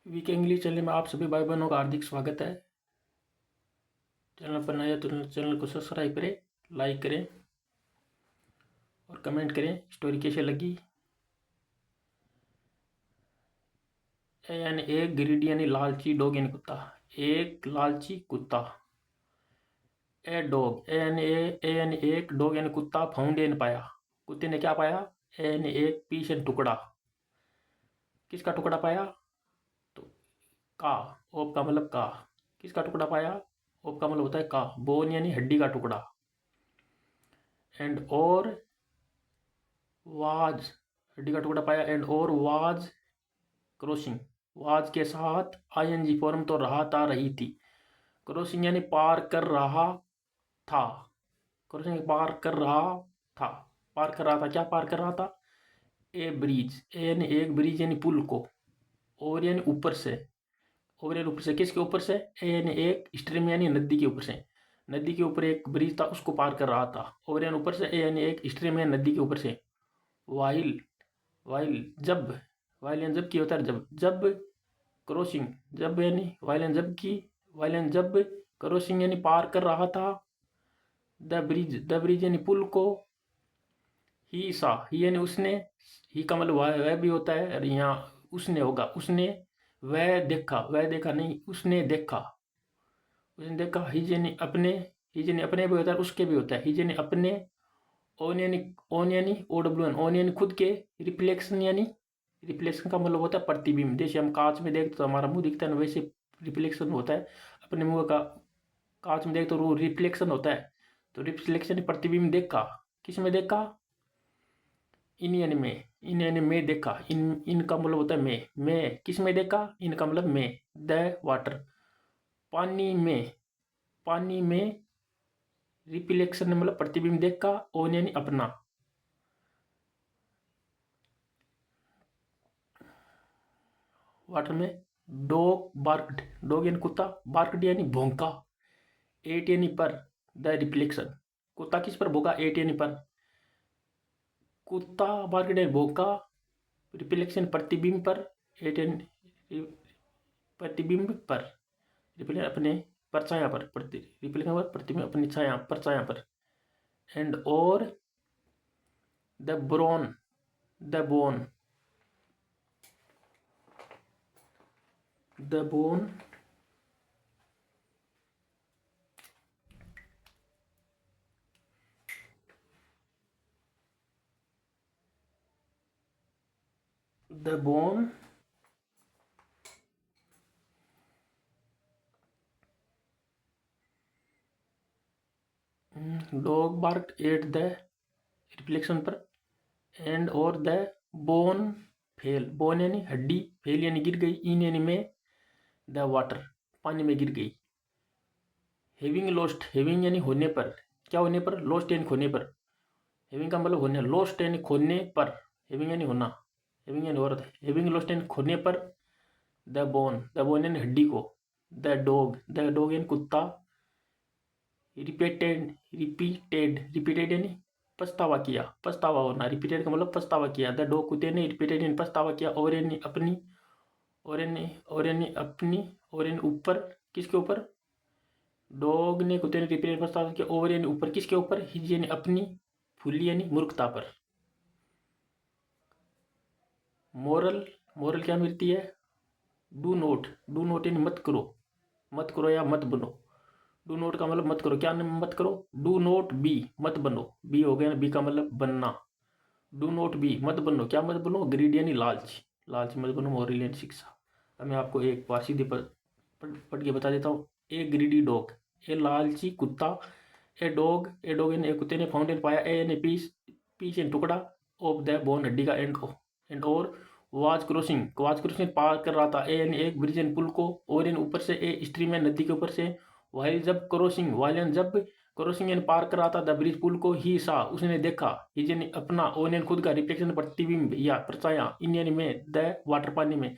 VK English channel में आप सभी भाई बहनों का हार्दिक स्वागत है। चैनल पर नया तो चैनल को सब्सक्राइब करें, लाइक करें और कमेंट करें स्टोरी कैसे लगी। यानी एक ग्रीडी यानी लालची डॉग यानी कुत्ता। एक लालची कुत्ता। ए यानी एक डॉग यानी कुत्ता फाउंड यानी पाया। कुत्ते ने क्या पाया? ए यानी एक पीस यानी टुकड़ा। किसका टुकड़ा पाया? तो का। ओप का मतलब का। किसका टुकड़ा पाया? ओप का मतलब होता है का। बोन यानी हड्डी का टुकड़ा। एंड और वाज हड्डी का टुकड़ा पाया। एंड और वाज क्रॉसिंग। वाज के साथ आईएनजी फॉर्म तो रहा था रही थी। क्रॉसिंग यानी पार कर रहा था। क्रॉसिंग पार कर रहा था। पार कर रहा था। क्या पार कर रहा था? ए ब्रिज। ए यानी एक ब्रिज यानी पुल को। और यानी ऊपर से। और यानी ऊपर से। किसके ऊपर से? ए यानी एक स्ट्रीम यानी नदी के ऊपर से। नदी के ऊपर एक ब्रिज था उसको पार कर रहा था। और यानी ऊपर से। ए यानी एक स्ट्रीम यानी नदी के ऊपर से। वाइल वाइल जब। वाइल यानी जब की होता है जब क्रॉसिंग। जब यानी वाइल यानी जब की। वाइल यानी जब क्रॉसिंग यानी पार कर रहा था। द ब्रिज यानी पुल को। ही सा ही यानी उसने। ही का मतलब वह भी होता है और यहाँ उसने होगा। उसने वह देखा नहीं उसने देखा। उसने देखा। हिज यानी अपने। हिज यानी अपने भी होता है उसके भी होता है। हिज यानी अपने। ओन यानी OWN ओन यानी खुद के। रिफ्लेक्शन यानी। रिफ्लेक्शन का मतलब होता है प्रतिबिंब। जैसे हम कांच में देखते तो हमारा मुंह दिखता है ना, वैसे रिफ्लेक्शन होता है अपने मुंह का। कांच में देखते तो वो रिफ्लेक्शन होता है। तो रिफ्लेक्शन प्रतिबिंब देखा। किस में देखा? इन यानी में। इन यानी में देखा। इन का मतलब होता है मैं किस में देखा? इन का मतलब में। द वाटर पानी में। पानी में रिफ्लेक्शन मतलब प्रतिबिंब देखा। ओन यानी अपना। वाटर में। डॉग बार्कड। डॉग यानी कुत्ता। बार्कड यानी भौंका। एट यानी पर। The reflection. कुत्ता किस पर भौंका? एट यानी पर। कुत्ता बार्कड यानी भौंका। रिफ्लेक्शन प्रतिबिंब पर। एट यानी प्रतिबिंब पर। रिफ्लेक्शन अपने परछाया पर। रिफ्लेक्शन पर प्रतिबिंब अपनी छाया परछाया पर। एंड और the bone. The bone. The bone the bone dog barked at the reflection पर। एंड और द बोन फेल। बोन यानी हड्डी। फेल यानी गिर गई। इन यानी में। द वाटर पानी में गिर गई। Having lost. हैविंग यानी होने पर। क्या होने पर? लॉस्ट यानी खोने पर। हैविंग का मतलब होने। लॉस्ट यानी खोने पर। हैविंग यानी होना। हैविंग यानी औरत। हैविंग लॉस्ट यानी खोने पर। द बोन यानी हड्डी को। द डॉग यानी कुत्ता। रिपीटेड यानी पछतावा किया। पछतावा होना। रिपीटेड का मतलब पछतावा किया। द डॉग कुत्ते ने रिपीटेड यानी पछतावा किया। और यानी अपनी। और यानी अपनी। और यानी ऊपर। किसके ऊपर? डॉग ने कुत्ते ने रिपीटेड पछतावा किया। ओवर यानी ऊपर। किसके ऊपर? हिज यानी अपनी। फुल्ली यानी मूर्खता पर। मोरल। मोरल क्या मिलती है? डू नोट यानी मत करो। मत करो या मत बनो। डू नोट का मतलब मत करो। क्या मत करो? डू नोट बी मत बनो। बी हो गया ना, बी का मतलब बनना। डू नोट बी मत बनो। क्या मत बनो? ग्रीड यानी लालच। लालच मत बनो। मोरल यानी शिक्षा। अब मैं आपको एक बार सीधे पढ़ के बता देता हूँ। ए ग्रीडी डॉग। ए लालची कुत्ता। ए डॉग यानी कुत्ते ने फाउंटेन पाया। ए यानी पीस। पीस यानी टुकड़ा। ऑफ द बोन हड्डी का। एंड और वाज क्रॉसिंग पार कर रहा था। ए यानी एक ब्रिज एंड पुल को। और यानी ऊपर से। ए स्ट्रीम है नदी के ऊपर से। वाइल यानी जब क्रॉसिंग यानी पार कर रहा था द ब्रिज पुल को। ही सा उसने देखा। हिज यानी अपना। ओन यानी खुद का। रिफ्लेक्शन प्रतिबिंब या परछाया। इन यानी में। द वाटर पानी में।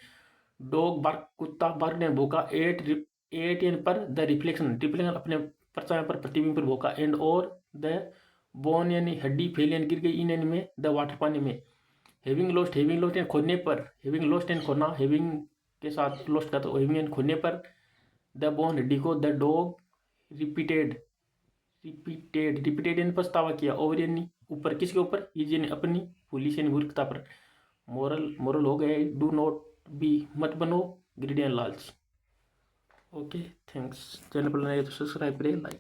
डॉग बार्क कुत्ता बार्क यानी भूखा। एट यानी पर। द रिफ्लेक्शन अपने परछाया पर प्रतिबिंब पर भूखा। एंड और द बोन यानी हड्डी। फेल यानी गिर गई। इन यानी में। द वाटर पानी में। हैविंग लॉस्ट यानी खोने पर। हैविंग लॉस्ट यानी खोना। हैविंग के साथ लोस्ट का तो यूनियन खोने पर द बोन हड्डी को द डॉग रिपीटेड यानी पछतावा किया, ओवर यानी ऊपर, किसके ऊपर, इज यानी अपनी, पुलिस यानी मूर्खता पर। मोरल हो गया, डू नॉट बी, मत बनो ग्रीडी एंड लालची। Okay, thanks. चैनल पर नए तो सब्सक्राइब करें, लाइक